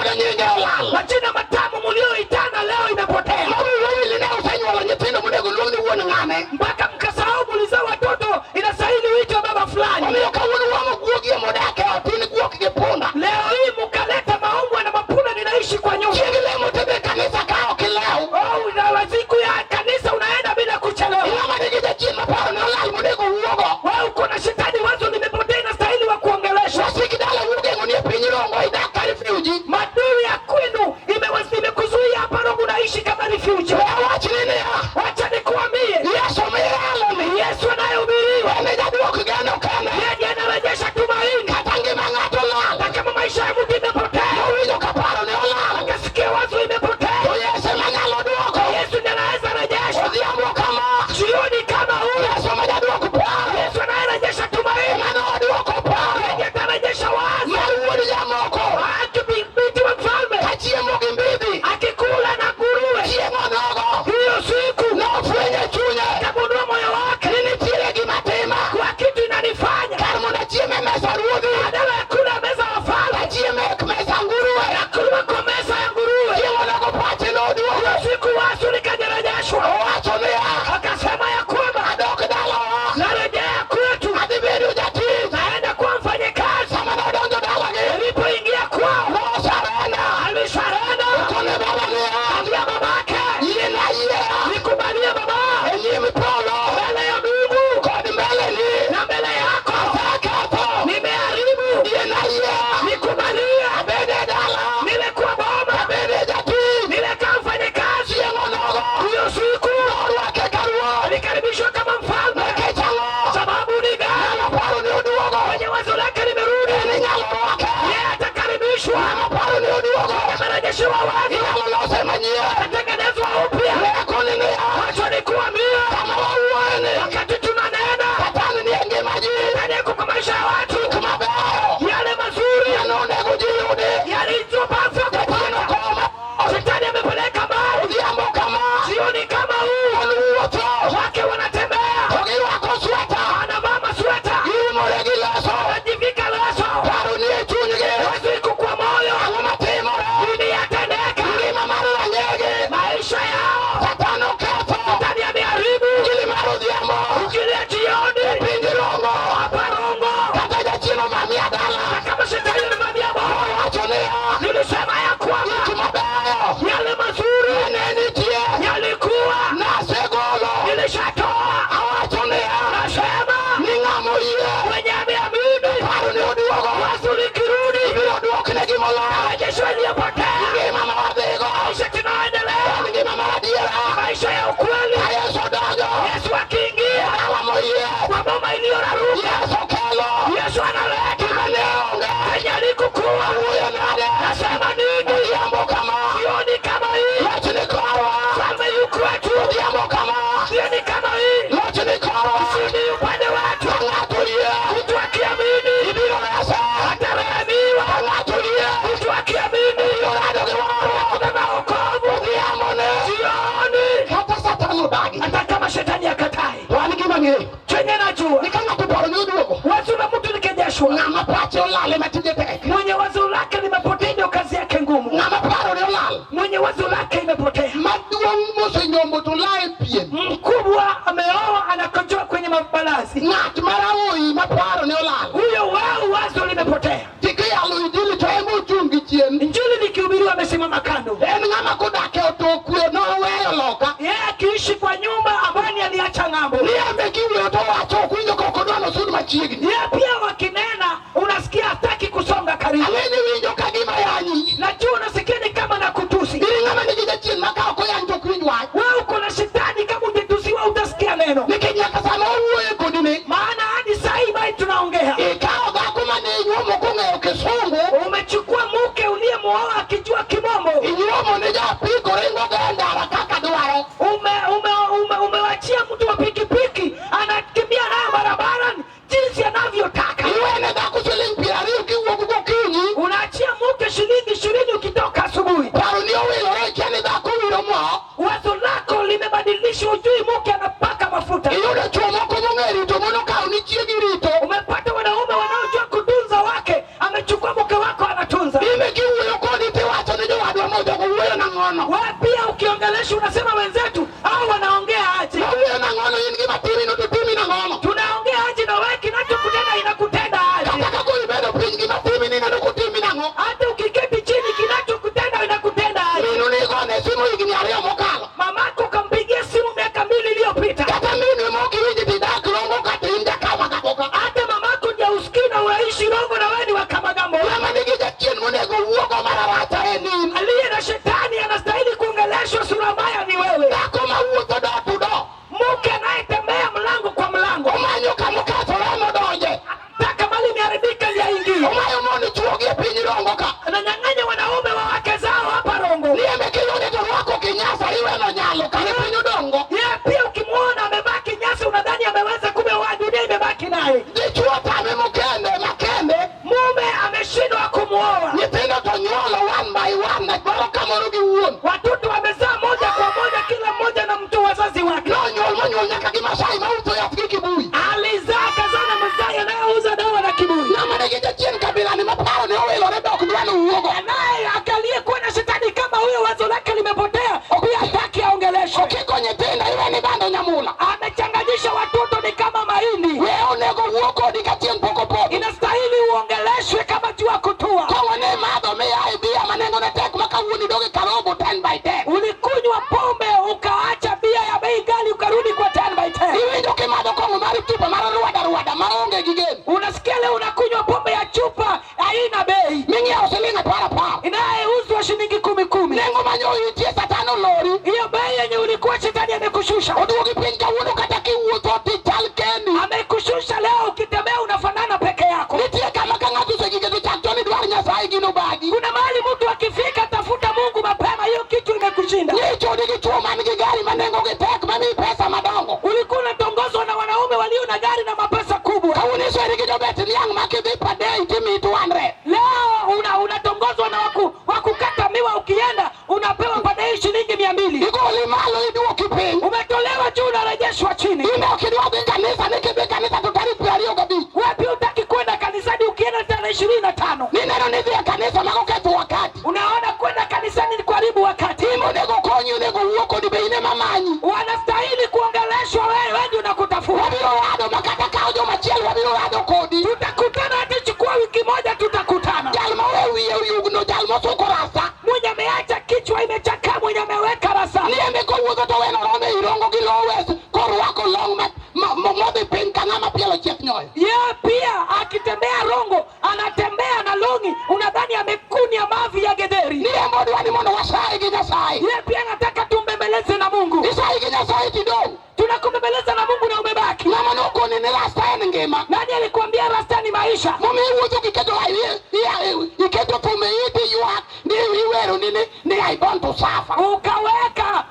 na nyingi olal. Majina matamu mlioitana leo imepotea. Mawili leo usanyo wala nyitendo mudego luongi uone ngane. Mpaka mkasahau mulizaa watoto inastahili uitwe baba fulani. Wamio kawunu wama guogi ya modake watini guogi gepunda. Leo hii mukaleta maumbwa na mapunda ninaishi kwa nyumba. Chingi leo mutebe kanisa kao kileo. Oh, na siku ya kanisa unaenda bila kuchelewa. Ilama nigija chima pao na olal mudego uogo. Wewe uko na shetani wazo limepotea inastahili wa kuongelesha. Wasiki dala uge ngunie pinyirongo idaka refugee. Madui ya kwenu imekuzuia hapa Rongo unaishi kama refugee. Wachi nini ya? Wacha nikuambie. Yesu mayaloni. Yesu anayehubiriwa. Wamejadua kugana ukana. Yeye anarejesha tumaini. Katangi mangato lala. Na kama maisha ya mtu imepotea. Mwizo kaparo ni olala. Akasikia wazo imepotea. Yesu mangalo duoko. Yesu ndiye anaweza rejesha. Odhiambo kama. Jioni kama huu. Yesu amejadua kupaa. Yesu anayerejesha tumaini. Mano duoko paa. Yeye atarejesha wazo. Maruodi ya moko. Akibiti wa mfalme. Kachie mogi mbidi. Akikula na nguruwe. Chie monogo. Hiyo siku. Na ufwenye chunye. Kabundua moyo wake. Nini chile gimatema. Kwa kitu inanifanya. Karmuna chie memesa ruodhi. Badala ya kula meza ya wafalme. Kachie mesa nguruwe. Nakula kwa meza ya nguruwe. Chie monogo pache lodi Hiyo wako. siku wazo likarejeshwa. Wacho ni ya. Akasema ya kwamba Adoke dala. narejea kwetu. Adiberi ujati. Naenda kuwa mfanyakazi. Sama na donjo dala ge. Nilipoingia kwao. Sarana. Alisharana. Kone baba ni ya. Ambia babake. Yena ya. Nikubalie baba. Enyimi polo. Mbele ya Mungu. Kodi mbele ni. Na mbele yako. Sakato. Nimeharibu. Yena ya. Nikubalie. Abede dala. Nimekuwa baba. Abede jati. Nimekaa mfanyakazi. Yemonogo. Hiyo siku. Norwa kekarua. Alikaribishwa kama mfalme. Kechango. Sababu ni gani? Maparo ni uduogo. Kwenye wazo lake limerudi. Eni nyalo wake. Yeye atakaribishwa. Maparo ni uduogo. Amerejeshewa wazo. Nyalo lose manyie. Atengenezwa upya. Leko nini ya. Wacho ni kuambia. Kama wauene. Wakati tunanena. Katani ni enge maji. Ndani yako kwa maisha ya watu. Kama bao. Yale mazuri. Yanone kujiude. Yalitupasa Katino kupata. koma. Shetani amepeleka mbali. Odhiambo kama. Jioni kama huu. Aluoto. Wake wanatembea. Togi wako sweta. Anavaa masweta. Imore gilaso. Anajivika leso. Paro ni echunyige. Wazo iko kwa moyo. Angoma temore. Nini yatendeka? Ngima maru wanyege. Maisha yao. Satano kato. Shetani ameharibu. Ngili maru dhiambo. Injili ya jioni. Pingi rongo. Hapa Rongo. Kataja chino mamia dala. Na kama shetani amevamia moyo. Wachonea. Nilisema ya kwamba Tumabayo. yale mazuri Neni tie. yalikuwa Na segolo. nilishatoa. Awachonea. Nasema Ningamo iye. wenye ameamini Paro ni uduogo. wazo likirudi. Ibiro duokne gimola. Rejesho iliyopotea. Ngima mawadego. Maisha tunaendelea. Ngima mawadiera. Maisha ya ukweli. Yesu dogo. Yesu akiingia Awamo iye. kwa boma iliyoraruka. Yesu kelo. Yesu analeta Kimaneonga. penye alikokuwa. Uyo nade. Nasema nini? Odhiambo kama. Jioni kama hii. Lachini korwa. Mfalme yu kwetu. Odhiambo kama. Jioni kama hii. Lachini korwa. Sini upande wetu. Angatulie. Mtu akiamini Ibiro yasa. atarehemiwa. Angatulie. Mtu akiamini Ibiro nado gewaro. kuna wokovu. Odhiambo ne. Jioni Hata satanu bagi. hata kama shetani akatai. Wani gimange. Chenye najua Nikanga kuporo ni uduogo. wazo la mtu likejeshwa. Ngama pache olale matije tek. Mwenye wazo lake limepotea ndio kazi yake ngumu. Ngama paro ni olale. Mwenye wazo lake imepotea. Maduong mosenyombo to lae pien. Mkubwa ameoa anakojoa kwenye mabalazi. Ng'at maraoi maparo ni olale. Huyo wao wazo limepotea. Tike yalo injili to emo uchungi chien. Injili likihubiriwa amesimama kando. En ng'ama kodake otokwe no weyo loka. Yeye akiishi kwa nyumba amani aliacha ng'ambo. Niambe kiwe to wacho kuinjo kokodwano sud machiegni. Yeye pia wakinena unasikia hataki kusonga karibu. Aleni winjo kagima yanyi. Najua unasikia ni kama na kutusi. Iri ng'ama nigi jachien makao koyanjo kwinj wach. Wewe uko na shetani, kama ungetusiwa utasikia neno. Nikinyaka sama owuoye kodine. Maana hadi saa hii bado tunaongea. Ikao dhako mane inyuomo kong'eyo kisungu. Umechukua mke uliyemuoa akijua kimombo. Inyuomo ni japiko ringo gendara kaka dwaro. Umewachia mtu wa pikipiki anakimbia naye barabarani jinsi anavyotaka. Iwene dhako shilingi 20 kiwuok gokinyi. Unaachia mke shilingi 20 ukitoka asubuhi. Paro ni owilore kiani dhako wiro mo. Wazo lako limebadilishwa, ujui mke anapaka mafuta. Iyudo chuo moko mong'e rito mono kao ni chiegi rito. Umepata wanaume wanaojua kutunza wake, amechukua mke wako anatunza. Ime kiwuoyo kodi tiwacho Wewe pia ukiongeleshwa unasema wenzetu hao wanaongea aje. Wewe na ngono yingi matimi no tutimi na ngono. Tunaongea aje na wewe kinachokutenda inakutenda aje. Kaka kuibeba pingi matimi ni na kutimi na ngono. Hata ukiketi chini kinachokutenda inakutenda aje. Mimi ni gone simu hiki ni alio mokalo. Mamako kampigia simu miaka 2 iliyopita. Kata mimi moki wiji tidakrongo katinda kama kaboka. Hata mamako ndio usikina unaishi Rongo na wewe ni wa Kamagambo. Kama nikija chini mnego uogo mararata eni. Aliye na shetani anastahili kuongeleshwa sura mbaya ni wewe. Dako mauto da tudo. Mke anayetembea mlango kwa mlango. Umanyo kamukato ramo doje. Taka mali imeharibika ili aingie. Umayo moni chuoge pinyi Rongo ka. Ananyang'anya wanaume wa wake zao hapa Rongo. Niembe kiyone tu wako kinyasa iwe no nyalo. Kale pinyi Dongo. Yeye pia ukimwona amebaki nyasi unadhani ameweza, kumbe wa dunia imebaki naye. Jichua tame mukende makende. Mume ameshindwa kumuoa. Nitenda tonyola one by one na baro kamarugi uon. Watoto wamezaa moja kwa moja, kila mmoja na mtu wazazi wake. Nyol nyaka kimasai mauto ya fiki kibui. Alizaa kazana Masai anayeuza dawa na kiburi. Na manegeja chien kabila ni mapao ni owe lore doko duwano uogo. Naye akaliyekuwa na shetani kama huyo, wazo lake limepotea, pia hataki aongeleshwe. Okikonye tenda iwe ni bando nyamula. Amechanganyisha watoto ni kama mahindi. Weo nego uoko di katien poko poko. Inastahili uongeleshwe kama jua kutua. Kongo ne mado me ya ibia manengo na tek makawuni doge karobo 10 by 10. Ulikunywa pombe ukaacha bia ya bei gali ukarudi kwa 10 by 10. Iwe ndoke mado kongo mari tupa mara ruwada maonge gigeni. Unasikia leo unakunywa pombe ya chupa haina bei. Mingi ya usilinga para pa. Inayeuzwa shilingi 10. Nengo manyo itie satano lori. Hiyo bei yenye ulikuwa shetani amekushusha. Oduogi penja uono kataki uoto tital kendi. Amekushusha leo, ukitembea unafanana peke yako. Nitie kama kangatu segigetu chaktoni duwari nyasai gino bagi. Kuna mahali mtu akifika tafuta Mungu mapema, hiyo kitu imekushinda. Nicho digi chuma nigi gari manengo getek mami pesa madongo. Ulikuwa unatongozwa na wanaume walio na gari na mapesa kubwa. Kawuniso erigi jobeti niyang makibi padei timi 200. Leo unatongozwa na wakukata miwa, ukienda unapewa padei shilingi 200. Igoli malo iduo kiping. Umetolewa juu unarejeshwa chini. Ime ukiduwa kanisa nikibi kanisa tutari piario gabi. Wapi utaki kwenda kanisani ukienda tarehe 25? Nineno nivia kanisa makoketu wakati. Unaona kwenda kanisani ni kuharibu wakati. Imo nego konyu nego uoko di beine mamanyi. Wanastahili kuongeleshwa, wewe ndio unakutafuta. Wabiro rado makata kaujo machiel wabiro rado kodi. Tutakutana hata chukua wiki moja tutakutana. Jalma wewe uyugno jalma soko rasa. Mwenye ameacha kichwa imechakaa, mwenye ameweka rasa. Niembe ko wuotho to weno rome irongo gi lowes korwako long modhi piny ka ng'ama pielo chieth nyoyo. Yeye pia akitembea Rongo anatembea na longi, unadhani amekunia mavi ya Getheri. Niembo dwani mondo wasaye gi Nyasaye. Yeye pia anataka tumbembeleze na Mungu. Isaye gi Nyasaye tidong'. Tunakumbembeleza na Mungu na umebaki. Ng'ama nokoni ni rasta en ngima. Nani alikwambia rasta ni maisha? Momi wuotho kiketo iketo thume iti ywak ni iwero ni I born to suffer.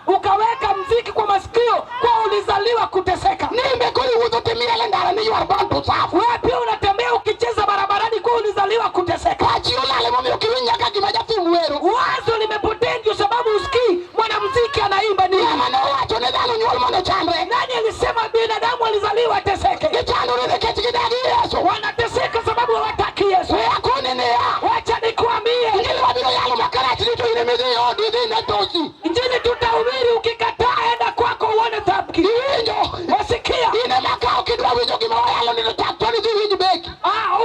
Ukaweka mziki kwa masikio kwa ulizaliwa kuteseka. Nimbe kori wuotho timiele ndara ni you are born to suffer. Wewe pia unatembea ukicheza barabarani kwa ulizaliwa kuteseka. Pachi olale momi ukiwinya ka gima jathum wero. Wazo limepotea ndio sababu usikii mwanamuziki anaimba nini. Ng'ama nowacho ne dhano nyuol mondo chandre. Nani alisema binadamu alizaliwa ateseke? Gichandore nikech gidagi Yesu. Wanateseka sababu hawataki Yesu. Akone ne ya. Wacha nikwambie. Injili wabiro yalo makarach rito ine medhi odi dhi na tosi. Injili tutahubiri, ukikataa enda kwako uone thabki. Iwinjo. Wasikia? Ine makao kidwa winjo gima wayalo ni takto ni dhi winj beki.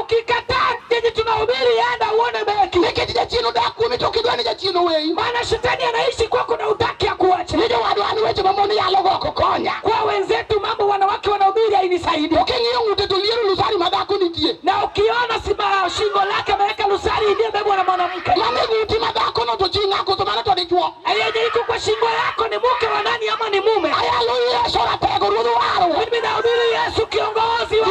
Ukikataa yenye tunahubiri enda uone beki. Nikech jachien dak kuomi to kidwa ni jachien weyi. Maana shetani anaishi kwako na utaki akuache. Ni jowadwa ni weche mamoni yalo go kukonya. Kwa wenzetu mambo wanawake wanahubiri hainisaidii. Uking'iyo ng'ute to liero lusari madhako nitie. Na ukiona shingo lake ameweka lusari ndiye bebwa na mwanamke. Mane ng'uti madhako no to chi ng'ako to mano to dichuo. Yenye iko kwa shingo yako ni mke wa nani ama ni mume? Ayalo Yesu ratego ruodh waro. Mimi nahubiri Yesu kiongozi wa.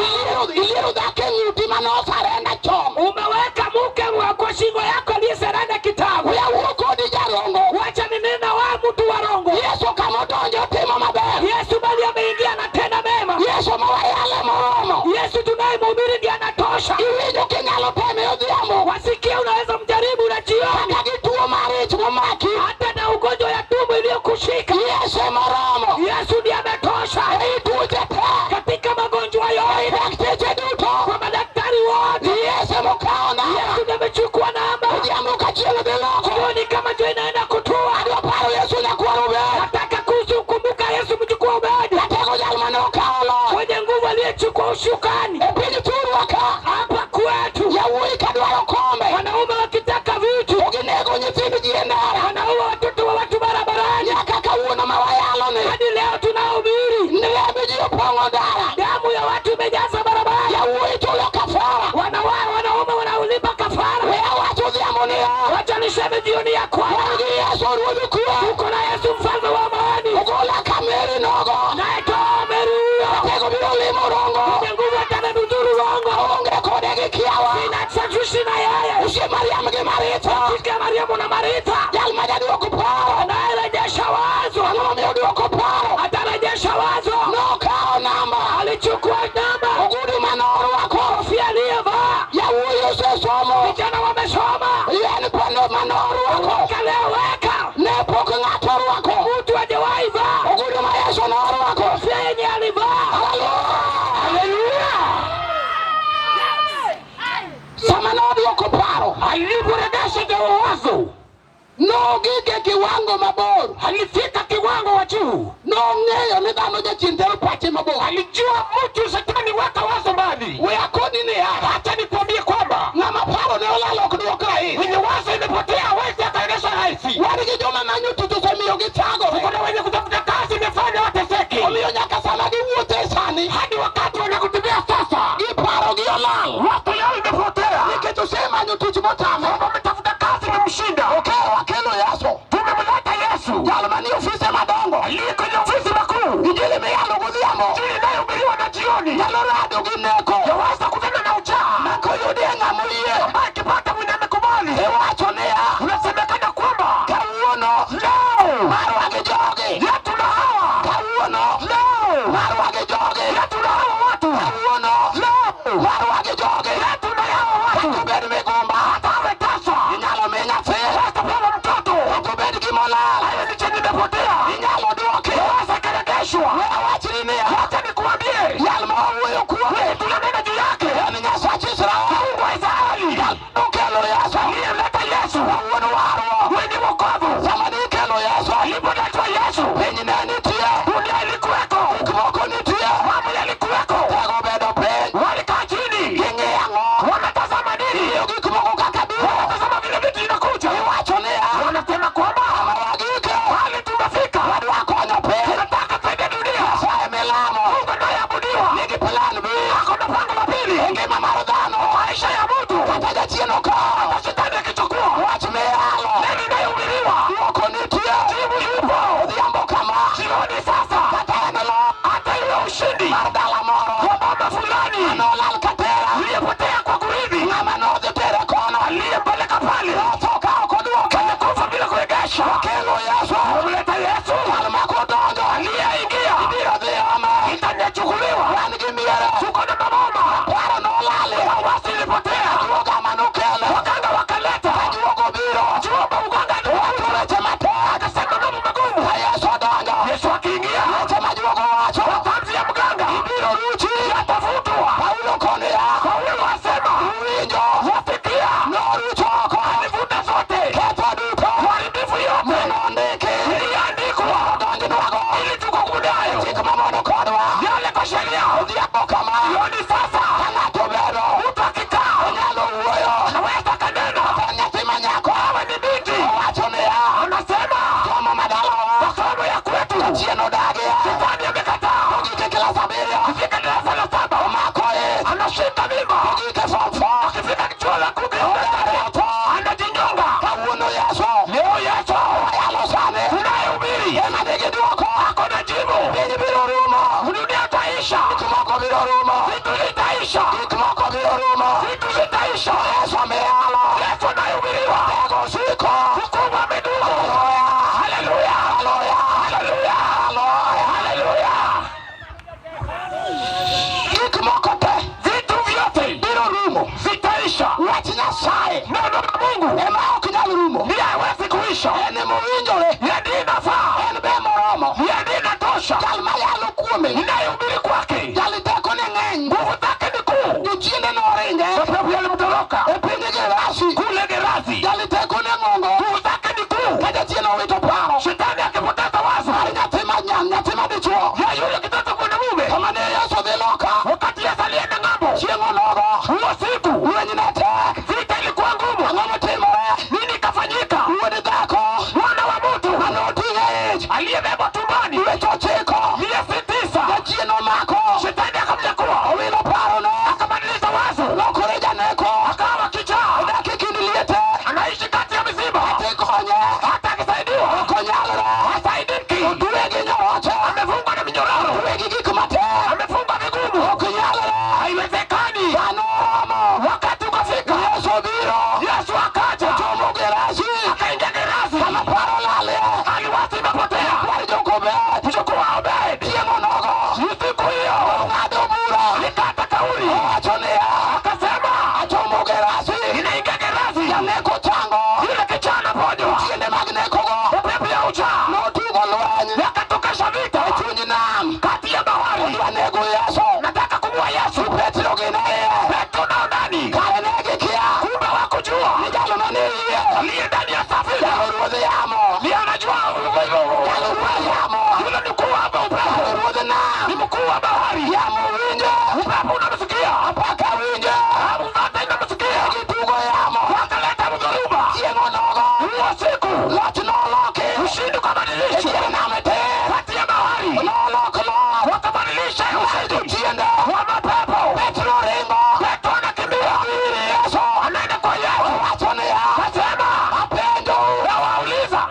Iliero dhake ng'uti manosarenda chom. Umeweka mke kwa shingo yako aliyesarenda kitabu. Uyawuo kodi jarongo. Wacha ninena wa mtu wa Rongo. Yesu kamodonjo timo maber. Yesu bali ameingia na tena mema. Yesu mawayale moromo. Yesu tunayemhubiri ndiye anatosha. Iwinjo kinyalo teme odhiambo. Wasikia unaweza mjaribu na jioni. Kaka gituo marich momaki. Hata na ugonjwa ya tumbo iliyokushika. Yesu moromo. Yesu ndiye ametosha. Tuoche te. Katika magonjwa yote. Dakteche duto. Kwa madaktari wote. Yesu mokaona. Yesu ndiye amechukua namba. Odhiambo kachielo dhi loko. Jioni kama jua inaenda kutua. Adwa paro niseme jioni ya kwamba uko na Yesu mfalme wa amani. Naitoa Meri huyo. Mwenye nguvu atanidhuru rongo. Sina tashwishi na yeye. Katika Mariamu na Marita. Anayerejesha wazo. Atarejesha wazo. Alichukua namba. Kofia aliyevaa. Vijana wamesoma. Kaleweka. Mtu hajawahi vaa. Kofia yenye alivaa. Haleluya. Aliporejesha wazo. Nogike kiwango mabor. Alifika kiwango wa juu. Nong'eyo ni dhano jachintero pache mabor. Alijua mtu shetani weka wazo mbali. Weakoni ni hapa. Acha nikwambie kwamba ng'ama paro ne olalo okduok rahisi. wenye wazo imepotea hawezi akaendesha rahisi. Wadgi joma manyo tutu semiyo githagore. Kuna wenye kutafuta kazi imefanya wateseke. Omiyo nyaka sama giwuothe sani. Hadi wakati wanakutembea sasa. Giparo gi olal. Wazo yao imepotea. Nikech osemanyo tich motame. Wametafuta kazi imemshinda. Wakelo Yesu. Tumemleta Yesu. Jal manie ofise madongo. Aliye kwenye ofisi makuu. Injili miyalo godhiambo. Injili inayohubiriwa na jioni. Nyalo rado gi neko. Yaweza kutana na ujaa. Nakoyude ng'ama oyie. Ambaye akipata mwenye amekubali. Iwacho niya. Unasemekana kwamba. Kawuono. Leo. Marwa gi jogi. Yetu na hawa. Kawuono. Leo. Marwa gi jogi. Yetu na hawa watu. Kawuono. Leo. Marwa gi jogi. Yetu na hawa watu. Kobed migumba. Atawe tasa. Inyalo mi nyathi. Atapewa mtoto. Kobed gimolal. Hayo ni chenye imepotea. Inyalo duoki. Yaweza kerekeshwa. Awachni niya. Acha nikuambie. Jal ma wawuoyo kuome. Tunanena juu yake. En Nyasach Israel. Mungu wa Israeli. Jal nokelo Yesu. Aliyemleta Yesu. Kawuono warwa. Mwenye wokovu. Sama nikelo Yesu. Alipoletwa Yesu. Piny ne nitie. Dunia ilikuweko. Gik moko nitie. Mambo yalikuweko. Tego bedo piny. Walikaa chini. Ging'i ang'o? Wanatazama nini? Iyo gik moko kaka biro. Wanatazama vile vitu vinakuja. Iwacho niya. Wanasema kwamba Kama wagike. hali tumefika. Wadwa konyo piny. Tunataka kusaidia dunia. Nyasaye milamo. Mungu anayeabudiwa. Nigi plan B. Ako na mpango wa pili. Ngima mar dhano. Maisha ya mtu. Kata jachien okao. Hata shetani akichukua. Wach miyalo. Neno inayohubiriwa. Duoko nitie. Jibu yupo. Odhiambo kama. Jioni sasa. Kata en lo. Hata ile ushindi. Mar dala moro. Kwa baba fulani. Nolal katera. Aliyepotea kwa kurithi. Ng'ama nodhi tere kono. Aliyempeleka pale. Otho ka ok oduoke. Amekufa bila kuregesha. Kelo Yesu. Amemleta Yesu. Jal ma kodonjo. Aliyeingia. Ibiro dhi ome. Itanyachukuliwa. Wan gi miere. Tuko na maboma. Paro nolali. Wasi ilipotea. Ajuoga manokele. Waganga wakaleta. Ajuogo biro. Jumba uganga ni Wacho weche matek. akasema mambo magumu. Ka Yesu odonjo. Yesu akiingia. Weche ma juogo wacho. Matamshi ya mganga. Ibiro ruchi. Yatafutwa. Paulo konia. Paulo asema. Uwinjo. Wasikia. Norucho oko. Alivuta zote. Ketho duto. Uharibifu yote. Nondiki. Iliandikwa. Odonjnwago. Ili tukakunayo. Chik mamono kodwa. Yale kwa sheria. Odhiambo kama. Jioni sasa. Ka ng'ato bedo. Mtu akikaa. Onyalo wuoyo. Anaweza kanena. Ka nyathi ma nyako. Awe ni binti. Owacho niya. Anasema. Somo madalawa. Masomo ya kwetu. Achien odagie. Shetani amekataa. Ogike klas abiriyo. Akifika darasa la 7. Omako ich. Anashika mimba. Ogike form 4. Akifika chuo la 10. Odareto. Anajinyonga. Kawuono Yesu. Leo Yesu. Ayalo sani. Tunayehubiri. Ema nigi duoko. Ako na jibu. Piny biro rumo. Dunia itaisha. Gik moko biro rumo. Vitu vitaisha. Gik moko biro rumo. Vitu vitaisha. Yesu miyalo. Yesu anayehubiriwa. Tego siko. Hukumu amedumu. Haleluya. Haleluya. Haleluya. Haleluya. Haleluya. Gik moko te. Vitu vyote Biro rumo. vitaisha. Wach Nyasaye. Neno la Mungu Ema ok nyal rumo. ndiye hawezi kuisha. En mowinjore. Ndiye inafaa. En be moromo. Ndiye inatosha. Jal ma yalo kuome. Ninayehubiri kwake. Jal teko ne ng'eny. Nguvu zake ni kuu. Jochiende noringe. Mapepo yalimtoroka. E piny Gerasi. Kule Gerasi. Jal teko ne ng'ongo. Nguvu zake ni kuu. Ka jachien owito paro. Shetani akipoteza wazo. Mar nyathi ma dichuo. Ya yule kitoto mwanamume. Kama ne Yesu dhi loka. Wakati Yesu alienda ng'ambo. Chieng' onogo. Huo siku. Lweny ne tek. Vita ilikuwa ngumu. Ang'o motimore? Nini ikafanyika? Wuod dhako. Mwana wa mtu. Ano konye hata akisaidiwa okonyalre hasaidiki. otuwe gi nyote Amefungwa na minyororo, otuwe gi gik mate amefungwa migumu, okonyalre haiwezekani. dhano oromo Wakati ukafika, Yesu obiro Yesu akaja ochomo Gerasi akaingia Gerasi, kama paro lale aliwasi imepotea. kwari Jokobed Mjukuu wa Obed chiemo nogo usiku hiyo ong'ado bura alikata kauli, owacho niya akasema achomo Gerasi inaingia Gerasi, janeko chango yule kijana ponywa tiende mag nekogo upepo ya ucha, notugo lweny yakatokesha vita e chuny nam kati ya bahari. odwa nego Yesu Nataka kumua Yesu. Petro gi ne iye Petro nao ndani, kare ne gikia kumbe wakujua ni jalo mane iye aliye ndani ya safina jalo ruodh yamo ndiye anajua jalo ruodh yamo yule ni mkuu wa jalo upepo, ruodh nam ni mkuu wa bahari. yamo winje Upepo unamsikia, apaka winje hamu zote inamsikia, gitugo yamo wakaleta mdhoruba. chieng'o nogo Huo siku loch noloki ushindi e ukabadilishwa dier nam te kati ya bahari, nolok loch wakabadilisha ushindi tiende wa mapepo. Petro ringo Petro anakimbia ir Yesu anaenda kwa Yesu, owacho niya akasema apenjo nawauliza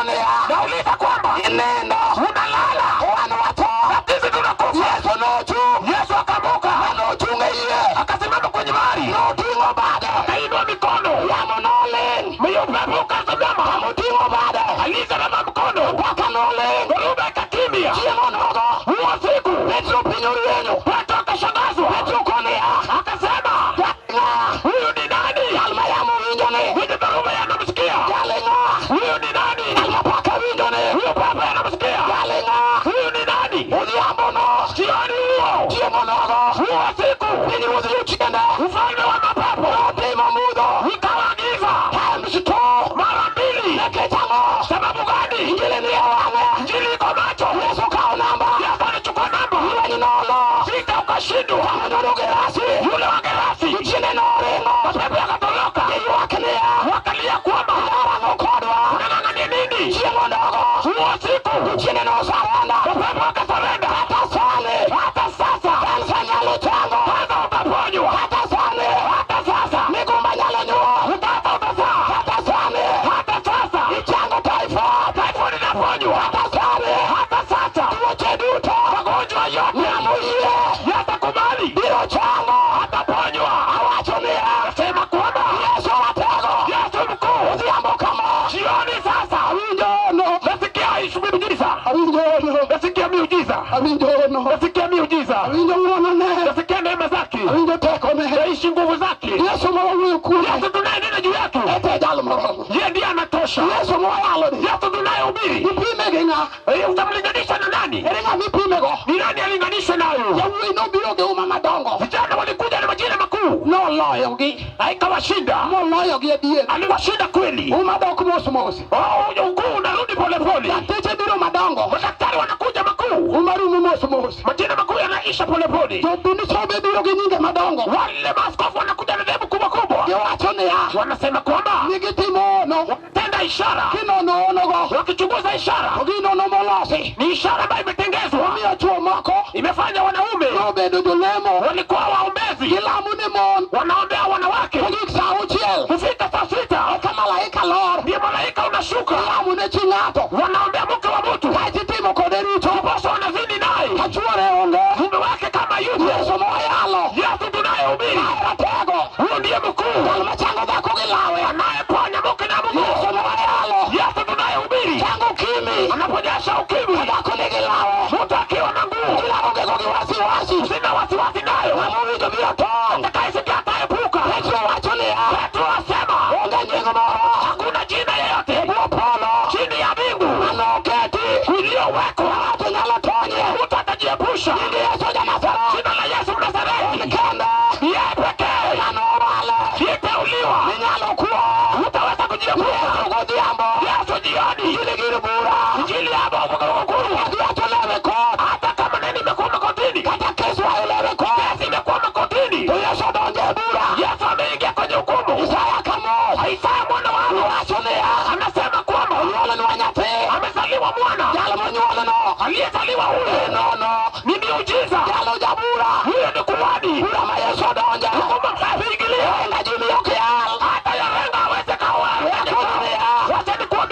niya nauliza kwamba inindo unalala wan watho na sisi tunakufa. Yesu nochung' Yesu akamuka nochung' e yie akasimama kwenye bahari, noting'o bade akainua mikono, yamo noling' mwenye upepo ukasimama, oting'o bade alisimama mkono, mpaka noling' dhoruba ikakimya. chieng'o nogo Huo siku Petro piny orienyo Petro akashangazwa, Petro koniya akasema ng'a huyu ni nani? jal ma yamo winjoni Mwenye dhoruba yanamsikia. jale ng'a Huyu ni nani? jal ma paka winjoni Huyo pepo yanamsikia. jale ng'a Huyu ni nani? odhiambono Jioni huo, chieng'o nogo huo siku pinyruodh jotiende ufalme wa mapepo notimo mudho ikawa giza times two mara mbili. nikech ang'o Sababu gani? injili ni e wang'e Injili iko macho. Yesu kawo namba Yesu alichukua namba, lweny nolo vita ukashindwa. kamanono Gerasi Yule wa Gerasi tiende noringo mapepo yakatoroka, giywak niya wakalia kwamba arang'o kodwa unang'ang'ania nini? chieng'o nogo Huo siku tiende nosarenda mapepo yakasarenda. kata sani Hata sasa kansa nyalo chango kwanza utaponywa, kata sani hata sasa migumba nyalo nyuol utata utazaa, kata sani hata sasa ichango typhoid typhoid inaponywa, kata sani hata sasa tuoche duto magonjwa yote ng'amo yie yatakubali, biro chango ataponywa. awacho niya Sema kwamba Yesu ratego Yesu mkuu. odhiambo kama Jioni sasa awinjono nasikia miujiza, awinjono nasikia miujiza, awinjono nasikia miujiza, awinjo ng'wonone nasikia neema zake, awinjo tekone naishi nguvu zake. Yesu mawawuoyo kuome Yesu tunayenena juu yake, ete jal moromo yeye ndiye anatosha. Yesu mwayaloni Yesu tunayehubiri, ipime gi ng'a utamlinganisha na nani? ere ng'a mipimego Ni nani alinganishwe nayo? yawuoyi nobiro gi uma madongo Vijana walikuja na majina makuu, noloyogi haikawashinda, moloyogi adier aliwashinda kweli. uma dok mos mos Ukuu unarudi polepole, dakteche biro madongo madaktari wanakuja makuu, uma rumo mos mos majina makuu yanaisha polepole. jobunisobe biro gi nyinge madongo Wale maaskofu wanakuja na dhehebu kubwa kubwa, giwacho niya wanasema kwamba nigitimo ono tenda ishara, kinono onogo wakichunguza ishara to ginono molosi ni ishara ambayo imetengezwa, omiyo chuo moko imefanya wanaume nobedo jolemo walikuwa waombezi, gilamo ni mon wanaombea wanawake. ogik sa auchiel Kufika saa sita eka malaika lor ndiyo malaika unashuka, gilamo ne chi ng'ato wanaombea mke wa mtu, kaeto itimo kode richo ndiposa wanazini naye, ka chuore onge mume wake kama yuko. Yesu moyalo Yesu tunayehubiri, ratego huyo ndiye mkuu jal machango dhako gi lawe anayeponya mke na mume. Yesu moyalo Yesu tunayehubiri, chango kimi anaponyesha ukimwi, dhako nigi lawe mtu akiwa na nguvu, kila ongego gi wasiwasi sina wasiwasi nayo, ng'amowinjo biro tony atakayesikia ataepuka. Petro wacho niya Petro asema onge nying moro hakuna jina yeyote ebwo polo chini ya mbingu manoketi iliyowekwa ng'ato nyalo tonye mtu atajiepusha. nyingi Yesu ja Nazareth Jina la Yesu Mnazareti kende yeye pekee manowale kiteuliwa, ninyalo kuo utaweza kujiepusha. Yesu godhiambo Yesu jioni, injili gir bura injili yabo kukuru, adhiato lewe kot hata kama nini imekuwa makotini, kata kes wayo lewe kot kesi imekuwa makotini, to Yesu donje e bura Yesu ameingia kwenye hukumu. Isaya kamos Isaya mwana wangu wacho niya anasema kwamba onyuolenwa nyathi amezaliwa mwana, jal monyuoleno aliyezaliwa huyo enono ni miujiza, jalo jabura huyo ni kuhani. bura ma Yesu donje Hukumu safi ingilia, enga ji miyo kial hata yarenga aweze kawa. Wacho niya Wacha nikuambie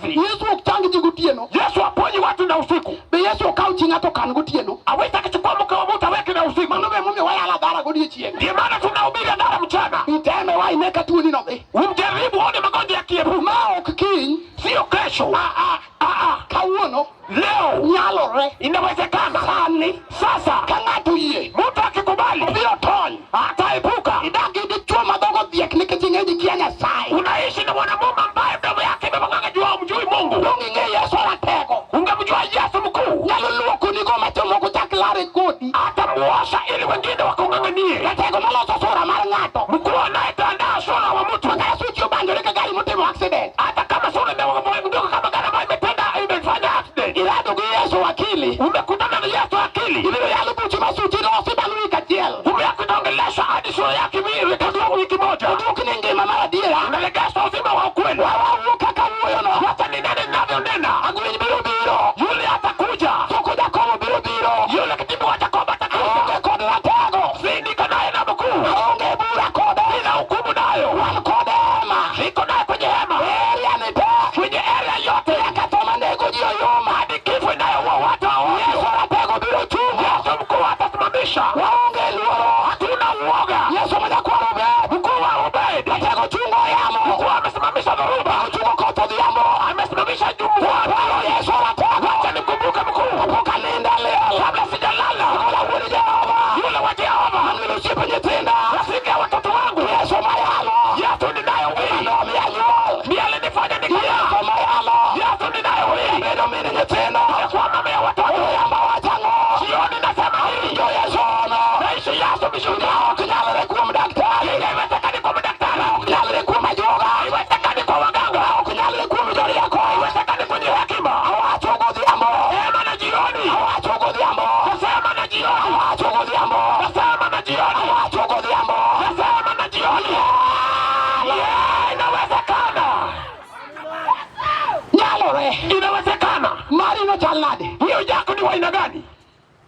asubuhi. Yesu okchangi ji gotieno. Yesu aponyi watu na usiku. Be Yesu okaw chi ng'ato kan gotieno. Aweza kuchukua mke wa mtu aweke na usiku. Mano be momiyo wayala dara godiechieng'. Ndio maana tunahubiri dara mchana. Iteme waine ka tuoni no dhi. Umjaribu one magonjwa ya kiebu. Ma ok kiny. Sio kesho. Kawuono. Leo. Nyalore. Inawezekana. Sani. Sasa. Ka ng'ato yie. Mtu akikubali. Obiro tony. Ataepuka. Idagi dichuo madhogo dhiek nikech ing'e ji kia Nyasaye. Unaishi na mwanamume ambaye mdomo yake imebanganga juu mjui Mungu. Dong ing'e Yesu ratego. Ungemjua Yesu mkuu. Nyalo luokoni go machomoko chak lare kodi. Atamuosha ili wengine wakung'ang'anie. Ratego maloso sura mar ng'ato. Mkuu anayetandaa sura wa mtu. Maka Yesu chiyo banjore ka gari motimo accident. Hata kama sura imemwagika kama gari ambayo imefanya accident. Irado gi Yesu akili. Umekutana na Yesu akili. Ibiro yalo buchi masuchi losi bang' wik achiel. Umekutongelesha hadi sura yake itadumu wiki moja. Uduok ni ngima mar adiera. Unalegeza uzima wa ukweli. Wawuo kaka wuoyono. Hata ninene ninavyonena. Agwiny biro biro. Yule atakuja. Soko Jakobo biro biro. Yule kitibu wa Jakobo atakuja. Aonge kod ratego. Sindika naye na mkuu. Aonge bura kode. Sina hukumu nayo. Wan kode hema. Niko naye kwenye hema. Area ni te. Kwenye area yote. Yakatoma nego ji oyoma. Hadi kifo inayoua watu hao. Yesu ratego biro chungo. Yesu mkuu atasimamisha. Waonge luoro. Hatuna uoga. Yesu majakwar Obed. Mkuu wa Obedi. Ratego chungo yamo. Mkuu amesimamisha dhoruba. Chungo koth odhiambo. Amesimamisha jumwa. Yesu ratego. Wacha nikumbuke mkuu. Kapok anindo leo. Kabla sijalala. Kola wuod Jehova. Yule wa Jehova. Maneno osiepe nyithinda. Rafiki ya watoto wangu. Yesu mayalo. Yesu ninayewili. Mano omiya nyuol. Ndiye alinifanya nikaya. Yesu mayalo. Yesu ninayewili. Bedo mine nyithindo. Kwa mama ya watoto. Oyamba wachang'o. Jioni nasema hii. Jo Yesu ono. Naishi Yesu mishuhuda. Ok nyalore kuom daktari. Haiwezekani kwa madaktari. Ok nyalore kuom ajuoga. Haiwezekani kwa waganga. Ok nyalore kuom jorieko. Haiwezekani kwenye hekima. Awacho godhiambo. Sema na jioni. Awacho godhiambo. Sema na jioni. Awacho godhiambo. Sema na jioni. Awacho godhiambo. Sema na jioni. Inawezekana. Nyalore. Inawezekana. Mari no chal nade. Hiyo yako ni wa aina gani?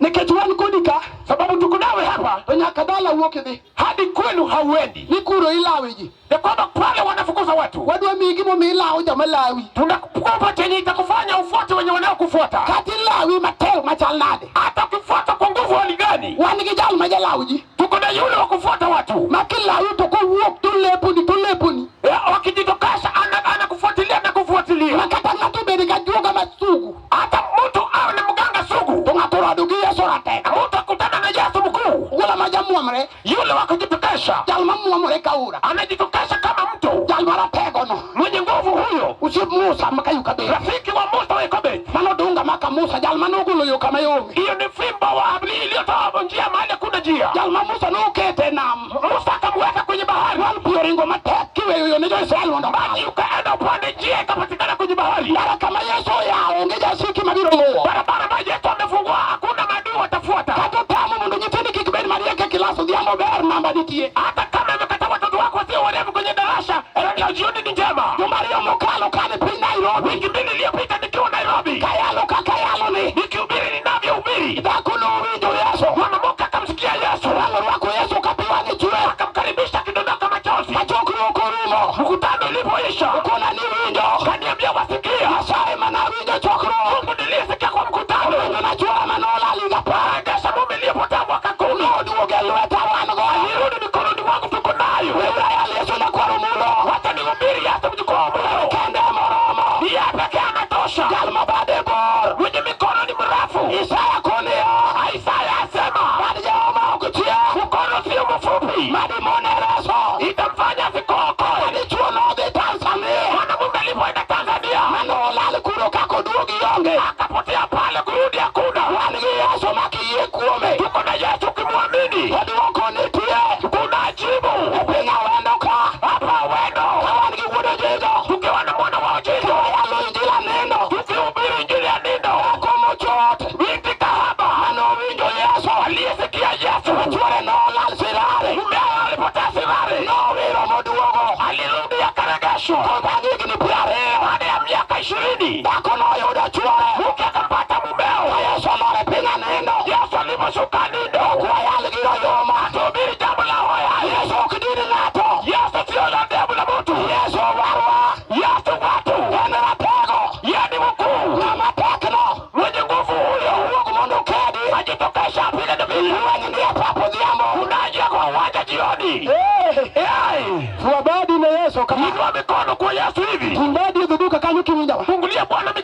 Nikech wan kodi ka. Sababu tuko nawe hapa. To nyaka dala wuok idhi. Hadi kwenu hauendi. Ni kuro ilawe ji. Ya kwamba pale wanafukuza watu. Wadwa mii gimomi ilawo joma lawi. Tunakupa chenye itakufanya ufuate wenye wanaokufuata. Kati lawi matel machal nade. Hata ukifuata kwa nguvu hali gani? Wan gi jal ma jalawi ji. Tuko na yule wa kufuata watu. Ma kilawi to kowuok to leponi. Wakijitokasha anakufuatilia na kufuatilia. Ma kata ng'ato bed ga juoga masugu. Hata mtu awe ni mganga sugu. To ng'ato rado gi Yesu ratego. Mtu akutana na Yesu mkuu. Wala ma jamuomre. Yule wa kujitokasha. Jal ma muomre kaura. Anajitokasha kama mtu. Jal ma ratego no. Mwenye nguvu huyo. Usiep Musa makayuka be. Rafiki wa Musa wa Ekobet. Mano dunga maka Musa jal ma nogolo yo kama yonge. Hiyo ni fimbo wa Abli iliyotoa njia mahali kuna njia. Jal ma Musa nokete nam. Musa akamweka kwenye bahari. Wal pioringo matek kiweyo yo ne jo Israel mondo maji ukaenda upande njia ikapatikana kwenye bahari. Bara kama Yesu ya onge jasiki mabiro luo. Barabara maji yetu amefungua, hakuna maadui watafuata. Kato tamu mundu nyitindi kikibedi marieke kilaso dhiambo ber namba nitie. Hata kama imekata watoto wako wasio warefu kwenye darasha, leo jioni ni njema. Jumario mokalo kane piny Nairobi. Wiki mbili iliyopita nikiwa Nairobi. Kayalo kakayalo ni. Nikihubiri ninavyohubiri. Dhako winjo Yesu. Mwanamke akamsikia Yesu. Rango rwako Yesu kapiwa ni chwe. Akamkaribisha kidondoka machozi. Machokro korumo. Mkutano ulipoisha. Ukona ni winjo. Kaniambia wasikia. Masae mana winjo chokro. Mungu nilisikia kwa mkutano. Winjo na chua manola liga pa. Kesha mume iliyopotea mwaka kumi. Duoge lueta wango. Nirudi mikononi mwangu tuko nayo. Wewe ya Yesu na kwa rumulo. Wacha nihubiri Yesu mjukuu mlo. Kende moromo. Yeye pekee anatosha. Jalma bade bor. Mwenye mikono ni mrefu. Isaya kunio. Isaya asema. Bade Jehova ukuchia. Mkono sio mfupi. Madi monereso. Itamfanya sikoko. Madi chuono de Tanzania. Mwanamume alipoenda Tanzania. Manolal kuro kako duogi yonge. Akapotea pale kurudi hakuna. Wangi Yesu makiye kuome. Tuko na Yesu ukimwamini. Waduoko nitie. Kuna jibu. Epinga wendo ka. Hapa wendo. Kawangi wudo jego. Tukiwa na mwana wa jizo. Kayalo injila neno. Tukihubiri injili ya neno. Komo chot. Binti kahaba. Mano winjo Yesu. Aliyesikia Yesu. Chore no lal sirare. Mumeo alipotea sirare. No wiro moduogo. Alirudi akaregeshwa. Kobangi gini piare. Baada ya miaka 20. Dako no yudo chore. Mke akampata mumeo. Yesu nore pinga neno. Yesu aliposhuka nindo. Kwa yali giro yoma. Tuhubiri jambo la hoya. Yesu kidini nato. Yesu sio la dhehebu la mtu. Yesu warwa. Yesu watu. Ene ratego.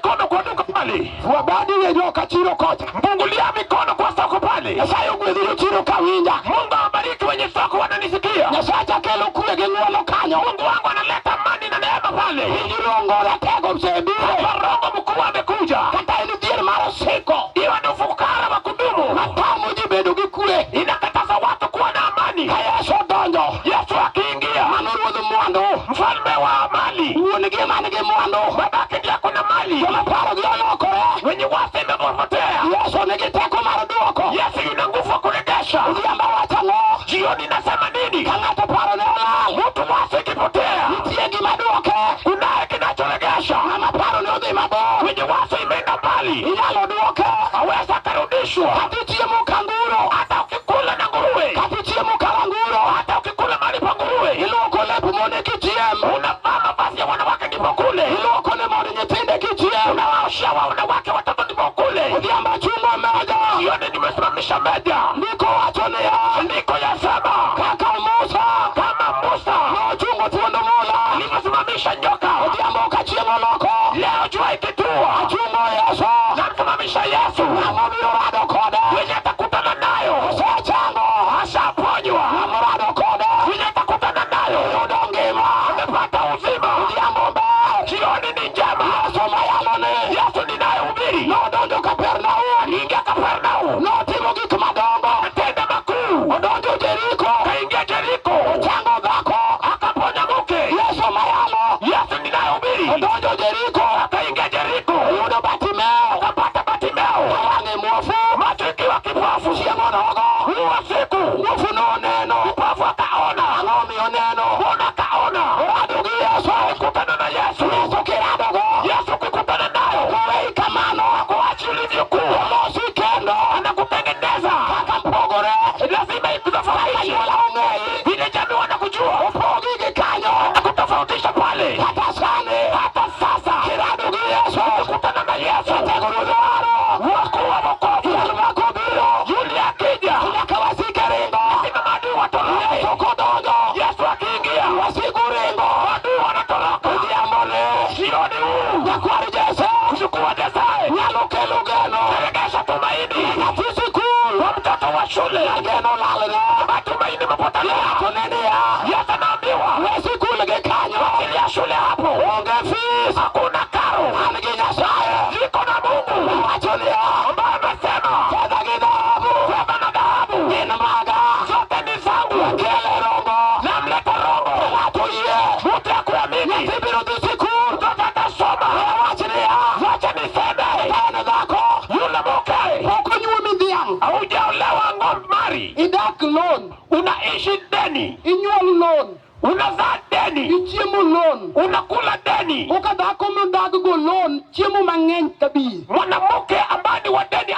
mikono kwa duka pale. Wabadi yejoka chiro kocha. Mpungulia mikono kwa soko ppale. Nyasaye ogwedhiro chiro kawinja. Mungu awabariki wenye soko wananisikia. Nyasaye akelo kwe gi ng'uono kanyo. Mungu wangu analeta amani na neema pale. Ijirongo ratego msebire. Rongo mkuu amekuja. Kata ini dhier mar osiko. Iwa ni ufukara wa kudumu. Matamu ji bedo gi kwe. Inakataza watu kuwa na amani. Ka Yesu donjo. Yesu akiingia. Mano ruodh mwandu. Mfalme wa mali. Wuonigi manigi mwandu. Babake ndiye ako na mali. Joma paro gi olokore. Wenye wase imepotea. Yesu nigi teko mar duoko. Yesu yuna nguvu ya kurejesha. Odhiambo wacho ang'o? Jioni nasema nini? Ka ng'ato paro ne olal. Mtu wase ikipotea. Nitie gima duoke. Kunaye kinachorejesha. Ng'ama paro ne odhi mabor. Wenye wase imeenda mbali. Inyalo duoke. Aweza karudishwa. Kata chiemo ka nguro. Hata ukikula na nguruwe. Kata chiemo ka nguro. Hata ukikula mali pa nguruwe. Iluoko lepo mondo kichiem. Unavaa mavazi ya wanawake ndipo kule. Iluoko ne mondo nyithinde kichiem. Unawaosha wanawake watoto ndipo kule. Odhiambo chungo meja. Jioni nimesimamisha meja. Ndiko wacho niya. Ndiko yasema. Kaka Musa. Kama Musa. Nochungo thuondo mola. Nimesimamisha nyoka. Odhiambo ka chiemo loko. Leo jua ikitua. Achungo Yesu. Namsimamisha Yesu. Ng'ama biro rado kode. Mwenye atakutana nayo. Osechango. Ashaponywa. Ng'ama rado kode. Mwenye atakutana nayo. Yudo ngima. Amepata uzima. Odhiambo ber. Jioni ni njema. Yesu mayalone. Yesu ninayehubiri. Nodonjo Kapernaum. Aliingia Kapernaum. Notimo gik madongo. Matendo makuu. Odonjo Jeriko. Kaingia Jeriko. Ochango dhako. Akaponya mke. Yesu mayalo. Yesu ninayehubiri. Odonjo Jeriko. Akaingia Jeriko. Yudo Batimeo. Akapata Batimeo. Wang'e muofu. Macho ikiwa kipofu. Chiemo nogo. Huwa siku. Muofu noneno. Kipofu akaona. Ang'o miyo neno? Mbona akaona? Orado gi Yesu. Kukutana na Yesu. Yesu kiradogo. Yesu kukutana nayo. Kuwei kamano. Kuachi ulivyokuwa. Olosi kendo. Anakutengeneza. Kaka mpogore. Lazima ikutofautishe. Anyuola ong'ei. Vile jamii wanakujua. Opogi gi kanyo. Anakutofautisha pale. Kata sani. Hata sasa. Kirado gi Yesu. Kukutana na Yesu. Tego dwaro. Wakuwa wokovu. Yalmako biro. Yule akija. Nyaka wasike ringo. Lazima maadui watoroke. Yesu kodonjo. Yesu akiingia. Wasiku ringo. Maadui wanatoroka. Odhiambo ne. Jioni huu. Nyakwar Jese. Kuchukua Nyasaye. Nyalo kelo geno. Regesha tumaini. Nyathi sikul. Kwa mtoto wa shule. Geno lalne. Matumaini mapotelea. Tonenia. Yesu anaambiwa. We sikul gi kanyo. Wakilia shule hapo. Onge fees. Hakuna karo. An gi Nyasaye. Niko na Mungu. Wacho niya. Ambaye amesema. Fedha gi dhahabu. Fedha na dhahabu. Gin maga. Zote ni zangu. Kele rongo. Namleta Roho. Ng'ato yie. Mtu akuamini. Nyathi biro dhi sikul. Mtoto atasoma. Wach niya. Wacha niseme. En dhako. Yule mke. Ok onyuomi dhiang'. Haujaolewa ng'omari. Idak lon. Unaishi deni. Inyuol lon. Unazaa deni. Ichiemo lon. Unakula deni. Koka dhako modag go lon. Chiemo mang'eny kabisa. Mwanamke ambaye ni wa deni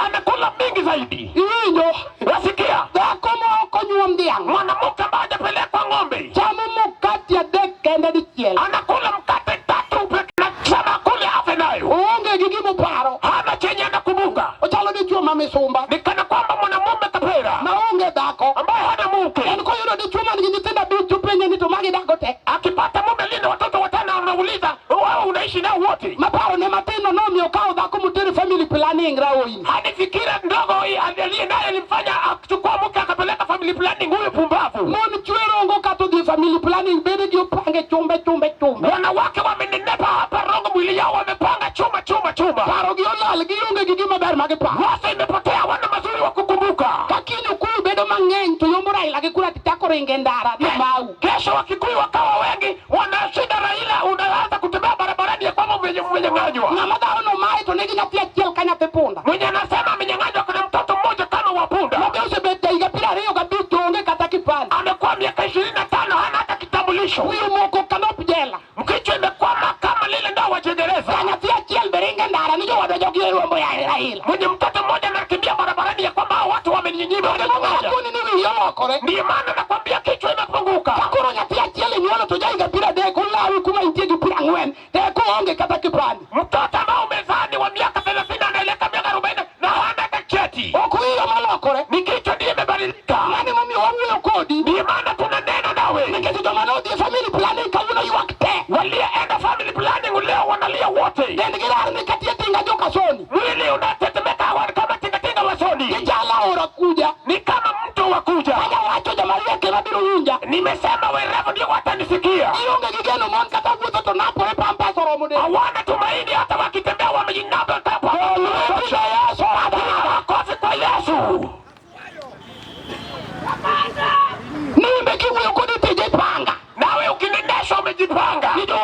anakula mingi zaidi. Iwinjo. Wasikia? Dhako ma ok onyuom dhiang'. Mwanamke ambaye hajapelekwa ng'ombe. Chamo mkate adek kende dichiel. Anakula mkate 3 peke na chama kule afe nayo. Oonge gi gimoparo. Hana chenye anakumbuka. Ochalo dichuo ma misumba. Ni kana kwamba mwanamume kapera. Maonge dhako. Ambaye hana mke. En koyudo dichuo man gi nyithindo abich to penje ni to magi dago te. Akipata mume lina watoto 5 anauliza, wewe unaishi nao wote? Maparo ne matino nomiyo kawo dhako motero family planning raoini. Hadi fikira ndogo hii aliye naye alimfanya achukua mke akapeleka family planning. Huyo pumbavu. Mon chwerongo kato di family planning bede gi opange chumbe. Wanawake wamenenepa hapa Rongo, mwili yao wamepanga chuma. Paro gi olal gi onge gi gima ber magi pa. Wasa imepotea, wana mazuri wa kukumbuka. Kakinyo kuyu bedo mang'eny to yombo Raila gi kura titako ringe ndara di mau. Kesho Wakikuyu wakawa wengi, wanashinda Raila, unaanza kutembea barabarani ya kwamba umenyang'anywa. Ng'ama dhao no mae to negi nyathi achiel ka nyathi punda. Mwenye anasema amenyang'anywa kuna mtoto mmoja kama wa punda. Mabe osebet higa 25 to onge kata kipande. Amekuwa miaka 25 hana hata kitambulisho. Huyo moko kanop jela. Mkichwa imekwama kama lile ndao wa Kiingereza. Nyathi achiel beringe ndara ni jowadwa jogi rombo ya Raila. Mwenye mtoto mmoja anakimbia barabarani ya kwamba hao watu wamenyinyima. Kuni ni wiyo lokore. Ndiyo maana nakwambia kichwa imefunguka. Kakoro nyathi achiel inyuolo to jaiga 30 olawi kuma intie gi 40 teko onge kata kipande. Mtoto ambao umezaa ni wa miaka 30 anaelekea miaka 40 na hana hata cheti. Okuwiyo malokore. Ni kichwa ndiye imebadilika. Nani mumi wawuyo kodi. Ndiyo maana tunanena nawe. Nikesi joma no di family planning kawuno ywak te. Walienda family planning leo wanalala wanalia wote. Ndigirani nikatia tinga joka soni. Mwili unatetemeka kama tinga wa soni. Njala ora kuja. Ni kama mtu wakuja. Kama wacho jamani yake na biro unja. Nimesema werevu ndio watanisikia. Ionge gigeno mon kata wuto to napo e pampa soro mude. Hawana tumaini hata wakitembea wamejinaba tapo. Yesu Yesu. Makofi kwa Yesu. Nimbe kiwe ukunitijipanga. Nawe ukinendesha umejipanga. Nijo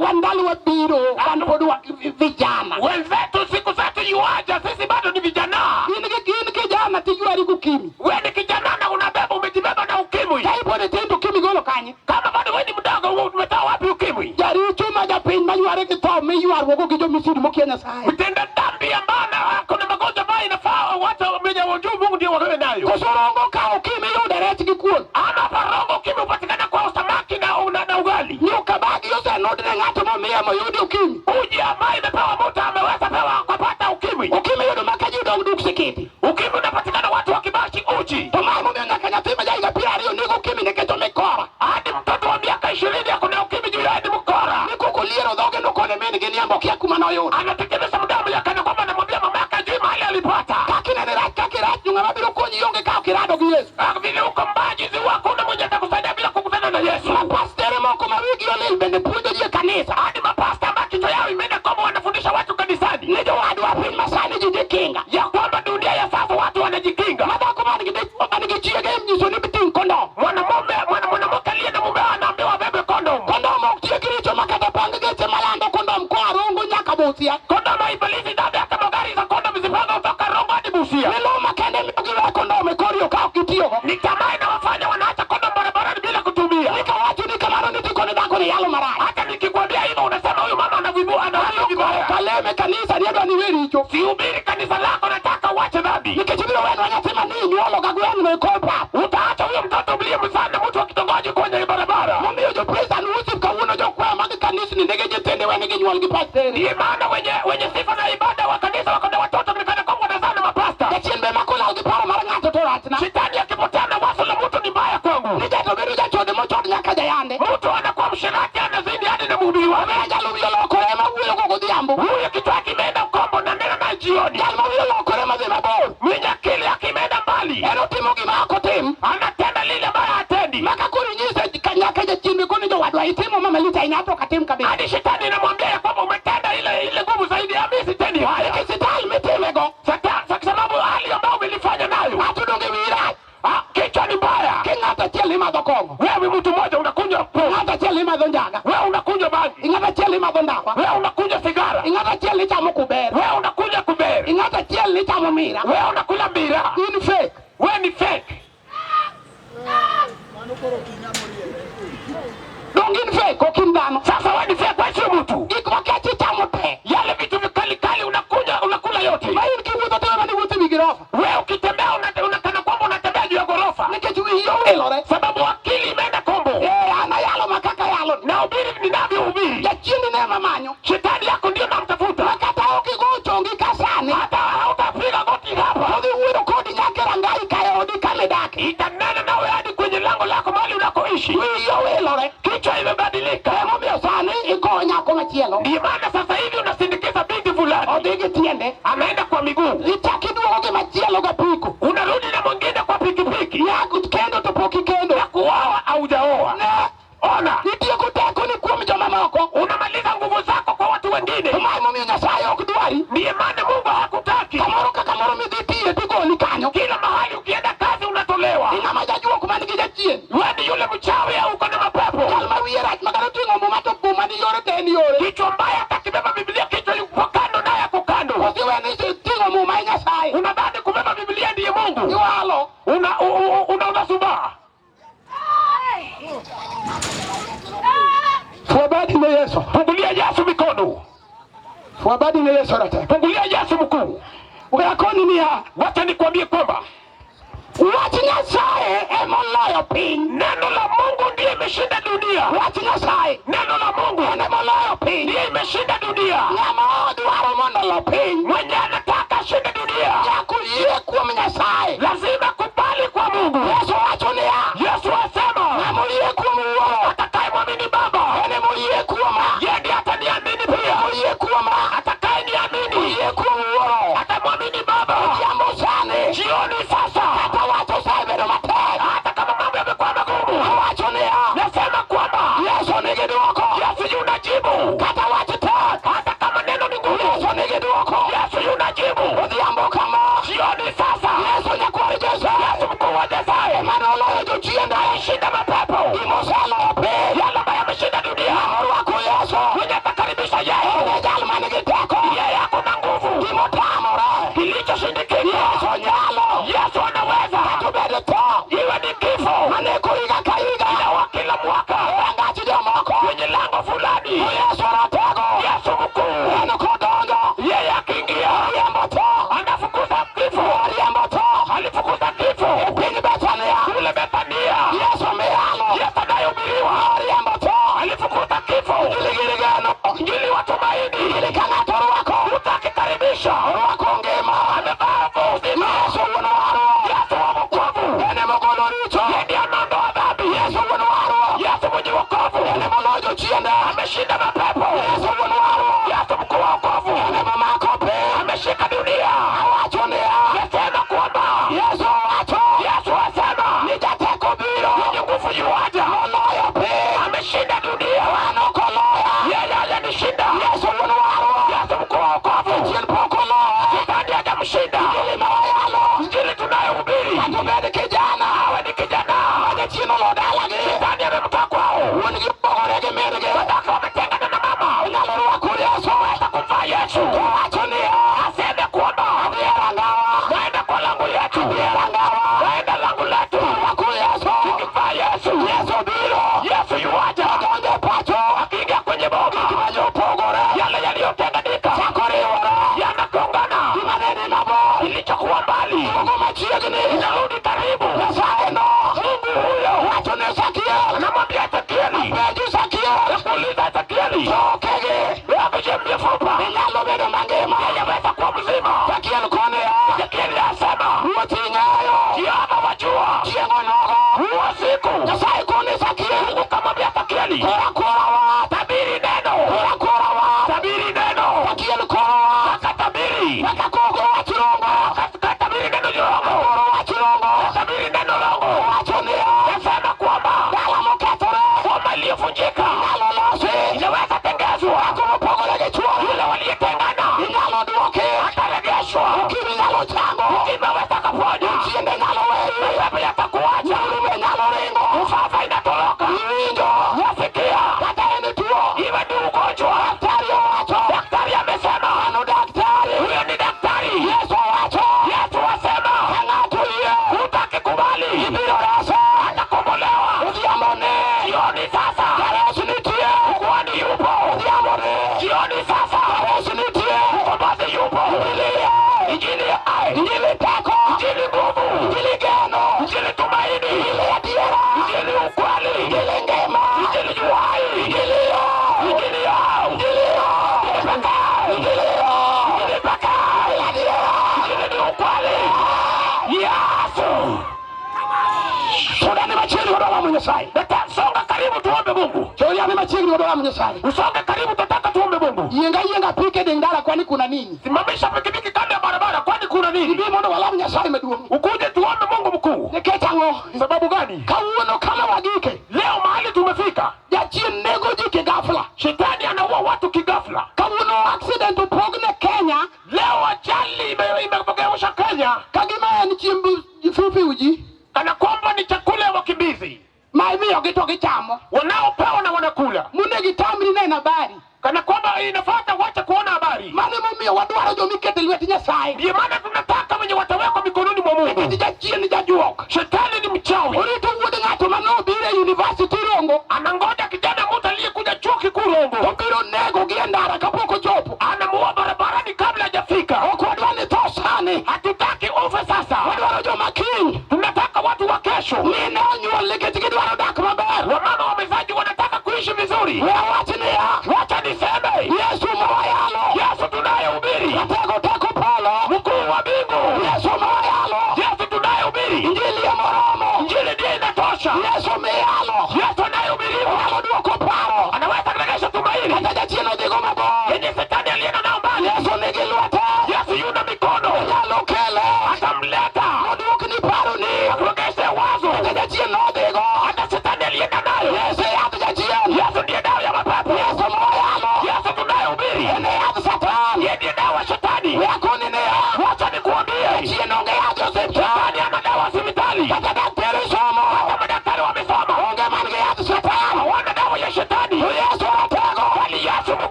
wandalu wa biro. Wanpodu wa vijana. Wenzetu siku zetu yuaja. Sisi bado ni vijana. Ini kijana tijua ali ukimwi. Wewe ni kijana na unabeba umejibeba na ukimwi. Kaipo ni tindu kimi golo kanyi. Kama bado wewe ni mdogo umetoa wapi ukimwi? Jari chuma ja pin mayuare kito me yuar wogo kijo misiri mokienya sai. Mtenda dhambi ambana kuna magonjwa ambayo inafaa watu wenye wajuu Mungu ndio wawe nayo. Kusorongo ka ukimwi yudere tikikuon. Ama parongo ukimwi upatikana kwa samaki na ugali. Nyuka bagi yose nodre ngato mamea mayudi ukimwi. Uji ambaye imepewa mtu ameweza pewa kupata ukimwi. Ukimwi yudo makaji udog sikiti. Ukimwi unapatikana watu wakibashi uji. Tomai mumenga kanya tema jaiga pia rio niko ukimwi neketo mekora. Hadi mtoto wa miaka 20 akona ukimwi juu ya mkora. Niko kuliero dhoge ndo kone meni geni ambo kia kumano yudo. Anatekeleza mdamu ya kana kwamba anamwambia mama yake ajui mahali alipata. Kakina ni kakirati nga mabiro konyi yonge kao kirado ki Yesu. Vile uko mbajizi wako na mwenye atakusaidia bila kukutana na Yesu. Mapastere moko mawigi ole ilbende pujo jie kanisa. Hadi mapasta makicho yao imeenda kama wanafundisha watu kanisani. Nijo wadu wapin masani jijikinga. Ya kwamba dunia ya sasa watu wanajikinga. Madako manikichie game jiso ni biting kondom. Mwanamuke aliye na mume anaambiwa bebe kondom. Kondom oktie kiricho makata panga gete malando kondom kwa rungu nyaka busia. Kondom haibalisi dabe hata magari za kondom zipanga kutoka Rongo hadi Busia. Nilo makende miyogiwa kondom korio kao kitio. Ni kama inawafanya wanaacha kondom barabarani bila kutumia. Nika watu nika maro nitikone dako ni yalo marai. Hata nikikwambia hivyo unasema huyu mama anavibua vibaya. Kaleme kanisa niadwa ni wiri hicho. Sihubiri kanisa lako, nataka uache dhambi. Nikichibiro wenu wanasema nini walo kagwenu mekopa. Utaacha huyo mtoto mlie msana mtu wa kitongoji kwenye barabara. Mumbi yojo presa nuusi mkawuno jo kwa magi kanisi ni negeje tende wene genyu walgi pasteri. Ndiye maana wenye sifa na ibada wa kanisa wakona watoto nikana kwa wanazana mapasta. Kachimbe makula algipara marangato toratina. Shetani akipotana waso la mtu ni mbaya kwangu. Nijato beruja chode mochod nyakaja yande. Mtu anakuwa mshirati anazidi hadi na mhubiri wa Ameja lubiyo lokorema uyo koko diambu. huyo kitu akimeenda mkombo na nena na jioni. Jalma uyo lokorema zima bol. Mwenye akili akimeenda mbali. Eno timo gimako tim. Anatenda lile mbaya hatendi. Makakuri nyise kanyakaja chimbi kuni jo wadwa itimo mama lita inato katim kabisa. Hadi shetani inamwambia ya kwamba umetenda ile ngumu zaidi ya mimi sitendi haya. Kisitai mitimego. Sababu hali ambayo umelifanya nayo. Atudonge wirai. Kichwa ni mbaya. Kingata chia lima do kongo. Wewe mtu mmoja unakunywa pombe. Ingata chia lima do njaga. Wewe unakunywa bangi. Ingata chia lima do ndawa. Wewe unakunywa sigara. Ingata chia licha mukubere. Wewe unakunywa kuberi. Ingata chia licha mumira. Wewe unakula mbira. In fake. Wewe ni fake. Dongin fake kokindano. Sasa wewe ni fake kwa sio mtu. Ikwa kati tamote. Yale vitu vikali unakula yote. Mayin kibuto tewa ni buti migirofa. Wewe ukitembea unakana kwamba unatembea juu ya ghorofa. Nikijui hiyo elore. Sababu akili imeenda kombo. Ana yalo makaka yalo. Na ubiri ninavyohubiri. Ya chini nema manyo. Shetani yako ndio namtafuta. Makata ukiguchongi kasani. Hata hautapiga goti hapa. Odi uyo kodi nyakera ngai kaya odi kamedaki. Itanena nawe hadi kwenye lango lako mahali unakoishi. Hiyo elore. Kichwa imebadilika. Mumio sani ikonya koma chielo. Ndiyo maana sasa hivi unasindikiza binti fulani. Odigi tiende. Ameenda kwa miguu. Itakidu oge machielo ga piku. Unarudi na mwingine kwa pikipiki. Yaku kendo topoki kendo. Ya kuoa au hujaoa. Ona. Nitiyo kuteko ni kuwa mjoma moko. Unamaliza nguvu zako kwa watu wengine. Umai mumio nyasayo okuduari. Ndiye maana Mungu hakutaki. Kamoro kakamoro midhitie tiko ni kanyo. Kila mahali ukienda kazi unatolewa. Ina majajua kumani kijachien. Wewe ni yule mchawi au uko na mapepo. Kalma wieraj magaro tingo mumato bumani yore teni yore. Kichwa mbaya atakibeba Biblia kichwa yuko kando naye ako kando. Wasiwe ni tingo mumai nyasaye. Unadhani kubeba Biblia ndiye Mungu. Iwalo. Unasubaa. Fuabadi na Yesu. Pungulia Yesu mikono. Fuabadi na Yesu rata. Pungulia Yesu mkuu. Uyakoni ni ya. Wacha nikwambie kwamba Wachi nyasaye emoloyo piny. Neno la Mungu ndiye imeshinda dunia. Wachi nyasaye. Neno la Mungu emoloyo piny. ndiye imeshinda dunia. Ng'ama odwaro mondo lo piny. Mwenye anataka shinde dunia. Nyaka oyie kuom Nyasaye. Lazima kubali kwa Mungu. Yesu wacho niya. Yesu asema ng'ama oyie kuom Wuoro atakayemwamini Baba en ema oyie kuoma. yeye ndiye ataniamini pia. kiteko. Yeye ako na nguvu. Kimotamore. Kilichoshindikana. Yesu nyalo. Yesu anaweza. Katubede to. Iwe ni kifo. Manekuriga kaiga. Inawa kila mwaka. Angachi jomoko. Kwenye lango fulani. Yesu anatego. Yesu mkuu. Enukodongo. Yeye akiingia. Ariamboto. Anafukuza kifo. Ariamboto. Alifukuza kifo. Epini Betania. Kule Bethania. Yesu meyalo. Yesu anayehubiriwa. Ariamboto. Alifukuza kifo. Iligirigano. Injili wa tumaini. Ilikang'ato wako. Utakikaribisha. Wako ngema. Amevaa uzima. Yesu wanwaro. Yesu wa wokovu. Ene mogoloricho. Ndiye anaondoa dhambi. Yesu wanwaro. Yesu mwenye wokovu. Ene monojo chienda. Ameshinda mapepo. Yesu wanwaro. Yesu mkuu wa wokovu. Ene mamakope. Ameshika dunia. Awachonia. Yasema kwamba Yesu wacho. Yesu asema Nijateko biro. mwenye nguvu yuaja. Moloyo pe. Ameshinda dunia. Wanokoloya. Yeye alinishinda. Yesu wanwaro. Yesu mkuu wa wokovu. Chien pokoloya. Shetani hajamshinda. Injili mawayalo. Injili tunayohubiri. Katubede kijana. Awe ni kijana. Maja chino lodalagi. Shetani amemtoa kwao. Uonigi pogorege merege. Wataka wametengana na mama. Inalorwa kuri Yesu. Hata kumvaa Yesu. Wachonia. Aseme kwamba Adierangawa. naenda kwa lango yetu. Adierangawa. Naenda lango letu. Wakuri Yesu. Tukimvaa Yesu. Yesu biro. Yesu yuaja. Agonde pacho. Akiingia kwenye boga. Kimajo pogore. Yale yaliyotenganika Sakoriwara. yanagongana. Kimaneni mabo. Kilichokuwa mbali Mungu machiegni. inarudi karibu. Nyasaye no. Mungu huyo Wachone Ezekiel. anamwambia Ezekieli. Beju Ezekiel. Uliza Ezekieli. Tokege. Akuje mifupa. Inyalo bedo mangima. Yaweza kuwa mzima. Ezekiel kone ya. Ezekieli asema. Ruoth ing'eyo. Jehova wajua. Chieng'o nogo. Huwa siku. Nyasaye kone Ezekiel. Mungu kamwambia Ezekieli. Kora kora wa. Tabiri neno. Kora kora wa. Tabiri neno. Ezekiel kora wa. Akatabiri. Wakakogo wa chirongo. Akatabiri neno longo. Koro wa chirongo. Tabiri neno longo. Wachone ya. Yasema kwamba Dala mokethore. ngoma iliyovunjika Inyalo losi. inaweza tengezwa. Kumupogolege chuo. Yule waliyetengana Inyalo duoke. ataregeshwa. Ukimi nyalo chango. Imeweza kaponya. Chiende nyalo weyi. Mapepo yatakuacha. Urume nyalo ringo. Ufafa inatoroka. Iwinjo. Wasikia. Kata ene tuo. Iwe ni ugonjwa. Daktari owacho. Daktari amesema. Ano daktari. Huyo ni daktari. Yesu owacho. Yesu asema. Ng'ato yie. Utakikubali. Ibiro rese. Atakombolewa. Odhiambone. Jioni sasa. Yesu nitie. Kwani yupo. Odhiambone. Jioni sasa. Yesu nitie. Mkombozi yupo. Injili. Injili hai. Injili teko. Injili nguvu. Injili geno. Injili tumaini. Injili adiera. Injili ukweli. Injili ngema. Injili uhai. Injili yo. Injili yao. Injili yo. Injili pekee. Injili yo. Injili pekee. Adiera. Injili ni ukweli. Yesu. Sodani machiegni kod Olamu Nyasaye. Songa karibu tuombe Mungu. Choriani machiegni kod Olamu Nyasaye. Usonge karibu tutaka tuombe Mungu. Yienga pike ding dala kwani kuna nini? Simamisha pikipiki kando ya barabara kwani kuna nini? Ibi mondo Olamu Nyasaye maduong'. Ukuje tuombe Mungu mkuu. Nikech ang'o? Sababu gani? Kawuono kama wagike. Leo mahali tumefika. Jachien nego ji kigafla. Shetani anaua watu kigafla. Kawuono accident opogne Kenya. Leo ajali imepogeuka Kenya. Kagima en chiemb fupi uji. Kana kwamba ni chakula ya wakimbizi. Ma imiyogi to gichamo. Wanaopewa na wanakula. Munde gitamri neno habari. Kana kwamba inafata wacha kuona habari. Mane momiyo wadwaro jomikete lwet Nyasaye. Ndiyo maana tunataka wenye watawekwa mikononi mwa Mungu. Nikech jachien jajuok. Shetani ni mchawi. Orito wuod ng'ato manobiro e university Rongo. Anangoja kijana mtu aliyekuja chuo kikuu Rongo. To biro nego gi e ndara kapok ochopo. Anamuua barabarani kabla hajafika. Ok wadwa ni tho sani. Hatutaki ufe sasa. Wadwaro joma kiny. Tunataka watu wa kesho. Mine onyuol nikech gidwaro dak maber. Wamama wamezaji wanataka kuishi vizuri. We awach niya. Wacha niseme. Yesu mawayalo. Yesu tunayehubiri. Ratego teko polo. Mkuu wa mbingu. Yesu mawayalo. Yesu tunayehubiri. Injili ya moromo. Injili ndiyo inatosha. Yesu miyalo. Yesu anayehubiriwa. Nyalo duoko paro. Anaweza kurejesha tumaini. Kata jachien odhigo mabor. Yenye shetani alienda nao mbali. Yesu nigi lwete. Yesu yuna mikono. Nyalo kele. Atamleta. Oduok ni paro ni. Akurejeshe wazo. Kata jachien odhigo. Hata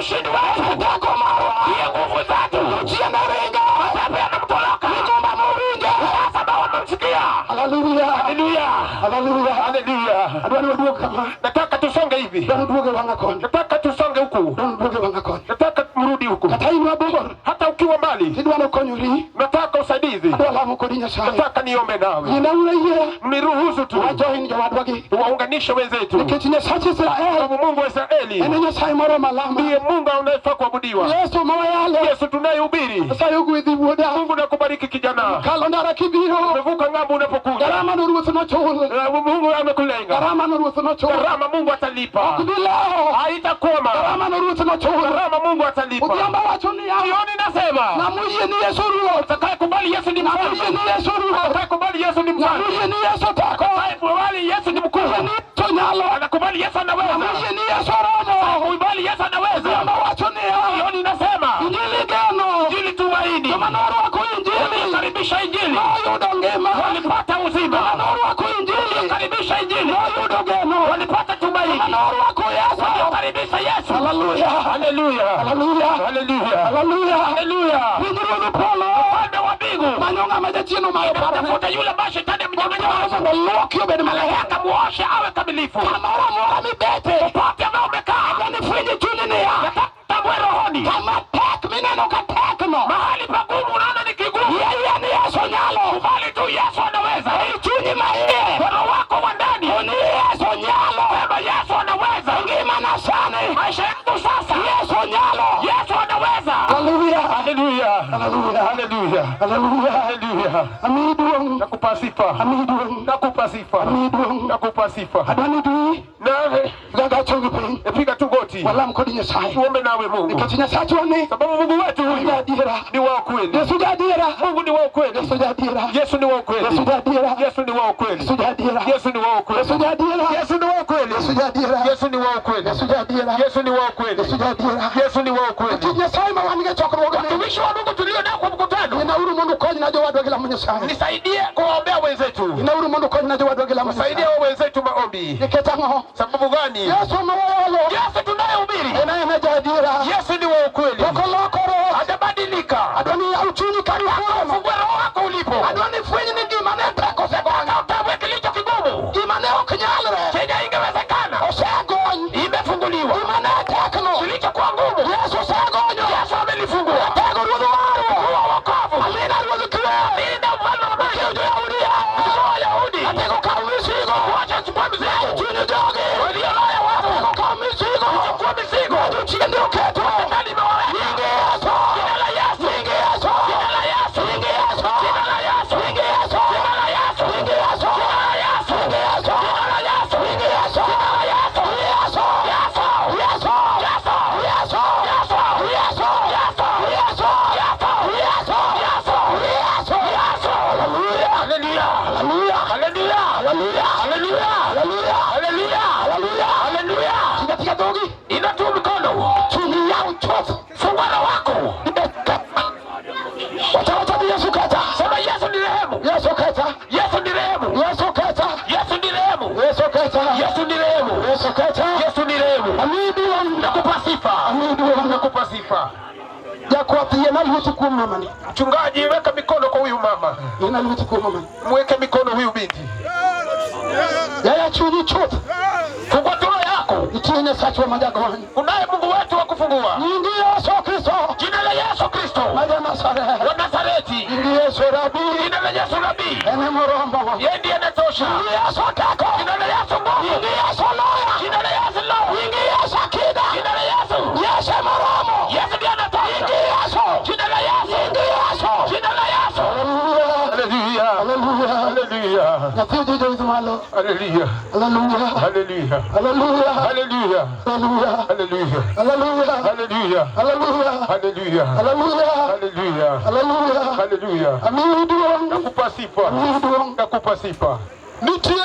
ushindi wetu. Tako marwa. Hiyo nguvu zetu. Uchienda ringa. Mapepo yanamtoroka. Migomba muringa. Sasa wamemsikia. Haleluya. Haleluya. Haleluya. Haleluya. Adwani waduka kama. Nataka tusonge hivi. Ndugu wanga kon. Nataka tusonge huku. Ndugu wanga kon. Nataka mrudi huku. Katai mabongo. Hata ukiwa mbali. Nidwana konyuri. Nataka usaidizi. Adwala mukodinya sana. Nataka niombe nawe. Ninaulaiya. Mniruhusu tu. Wajoin jawadwagi. Waunganishe wenzetu. Nikitinya sachi Israeli. Mungu wa Israeli. Enenya sai mara malama. Ndiye Mungu anayefaa kuabudiwa. Yesu mawayale. Yesu tunayehubiri. Sasa yuko idhibuda. Mungu nakubariki kijana. Kalondara kibiro. Umevuka ngambo unapokuja. Gharama nuruhusu na chole. Mungu amekulenga. Gharama nuruhusu na chole. Gharama Mungu atalipa. Akubilao. Haitakwama. Gharama nuruhusu na chole. Gharama Mungu atalipa. Ukiamba wachoni yao. Jioni nasema. Na mwishe ni Yesu ruho. Utakayekubali Yesu ni mfalme. Na mwishe ni Yesu ruho. Utakayekubali Yesu ni mfalme. Na mwishe ni Yesu tako. Utakayekubali Yesu ni mkuu. Tonyalo. Anakubali Yesu anaweza. Na mwishe ni Yesu roho. Utakayekubali Yesu anaweza. Ukiamba wachoni yao. Jioni nasema. Injili gano. Injili tumaini. Kama nuru wako injili. Karibisha injili. Udongema. Walipata uzima. Nuru wako injili. Karibisha injili. Udongema. Walipata tumaini. Nuru wako Yesu. Karibisha Yesu. Haleluya. Haleluya. Haleluya. Haleluya. Haleluya. Haleluya. Ndio polo. Pande wa mbingu. Manyonga majachino mayopara. Tafuta yule mashetani mnyang'anyi. Lokio bado malaika muoshe awe kamilifu. Kama roho mibete. Popote ambao umekaa. Anifanye tunene ya. Nataka rohoni. Kama tek mineno katekno. Mahali pagumu unaona ni kigumu. Yeye ni Yesu nyalo. Kubali tu Yesu anaweza. Chuni maie. Roho wako wa ndani. Ni Yesu nyalo. Baba Yesu anaweza. Ngima na sana. Maisha yetu sasa. Yesu nyalo. Yesu anaweza. Haleluya. Haleluya. Haleluya. Haleluya. Haleluya. Haleluya. Amidu. Nakupa sifa. Amidu. Nakupa sifa. Amidu. Nakupa sifa. Adani tu. Nawe. Gaga chungu pe. Piga tu goti. Wala mkodinya sai. Tuombe nawe Mungu. Nikatinya satuone. Sababu Mungu wetu huyu ni wa kweli. Yesu jadira. Mungu ni wa kweli. Yesu jadira. Yesu ni wa kweli. Yesu jadira. Yesu ni wa kweli. Yesu jadira. Yesu ni wa kweli. Yesu jadira. Yesu ni wa kweli. Yesu jadira. Yesu ni wa kweli. Yesu jadira. Yesu ni wa kweli. Yesu jadira. Yesu ni wa kweli. Tunya sai mawanige chokoro wogane. Tumishi wa Mungu tulio nao kwa mkutano. Ninauru Mungu kwa jina la watu kila mwenye sai. Nisaidie kuombea wenzetu. Ninauru Mungu kwa jina la watu kila mwenye sai. Nisaidie wenzetu maombi. Niketango. Sababu gani? Yesu mawalo. Yesu tunayehubiri. Jadira. Yesu ni wa kweli. Kokolokoro. Hajabadilika. Adoni uchuni kari wako. Fungua roho wako ulipo. Adoni fwenye ni gimane peko segonga. Utawe kilicho kigumu. Gimane okinyalre. Chenye ingewezekana. Osegon. Imefunguliwa. Gimane tekno. Kilicho kwa ngumu. Yesu segonyo. Yesu amelifungua. Tego rudu waro. Kuwa wakovu. Amina rudu kwe. Nina mfalme wa Mungu. Kiujo Yahudia. Kuwa Yahudi. Atego kama misigo. Kuwacha chukua misigo. Chuni doge. Walio laya watu. Atego kama misigo. Chukua misigo. Chukua ndio keto. Nani mewa. Inge Yesu. Jina la Yesu. Inge Yesu. Jina la Yesu. Inge Yesu. Jina la Yesu. Inge Yesu. Jina la Yesu. Inge Yesu. Jina la Yesu. Inge Yesu. Jina la Yesu. Inge Yesu. Jina la Yesu. Yesu. Yesu. Yesu. Yesu. Yesu. Yesu. Yesu. Yesu. Yesu. Yesu. Yesu. Yesu. Yesu. Haleluya. Haleluya. Haleluya. Haleluya. Haleluya. Haleluya. Haleluya. Haleluya. Haleluya. Tunapiga dogi. Inatu mikono. Chini ya uchovu. Fungua wako. Watawacha Yesu kata. Sema Yesu ni rehemu. Yesu kata. Yesu ni rehemu. Yesu kata. Yesu ni rehemu. Yesu kata. Yesu ni rehemu. Yesu kata. Yesu ni rehemu. Amidu. Nakupa sifa. Amidu. Nakupa sifa. Ya kuatia na lutu kwa mama ni. Mchungaji weka mikono kwa huyu mama. Ina lutu kwa mama. Mweke mikono huyu binti. Ya chuni chote. Fungua toro yako. Ikiene sacho majagoni. Kunaye Mungu wetu wa kufungua. Ndiye Yesu Kristo. Jina la Yesu Kristo. Maja Nazareti. Wa Nazareti. Ndiye Yesu Rabi. Jina la Yesu Rabi. Ene morombo. Yeye ndiye anatosha. Ndiye Yesu tako. Jina la Yesu Mungu. Ndiye Yesu Loya. Jina la Yesu Loya. Ndiye Yesu Akida. Jina la Yesu. Yesu Moromo. Yesu ndiye anatosha. Ndiye Yesu. Jina la Yesu. Ndiye Yesu. Jina la Yesu. Haleluya. Haleluya. Haleluya. Natii Yesu malo. Haleluya. Haleluya. Haleluya. Haleluya. Haleluya. Haleluya. Haleluya. Haleluya. Haleluya. Haleluya. Haleluya. Haleluya. Haleluya. Haleluya. Haleluya. Amidu. Nakupa sifa. Amidu. Nakupa sifa. Nitie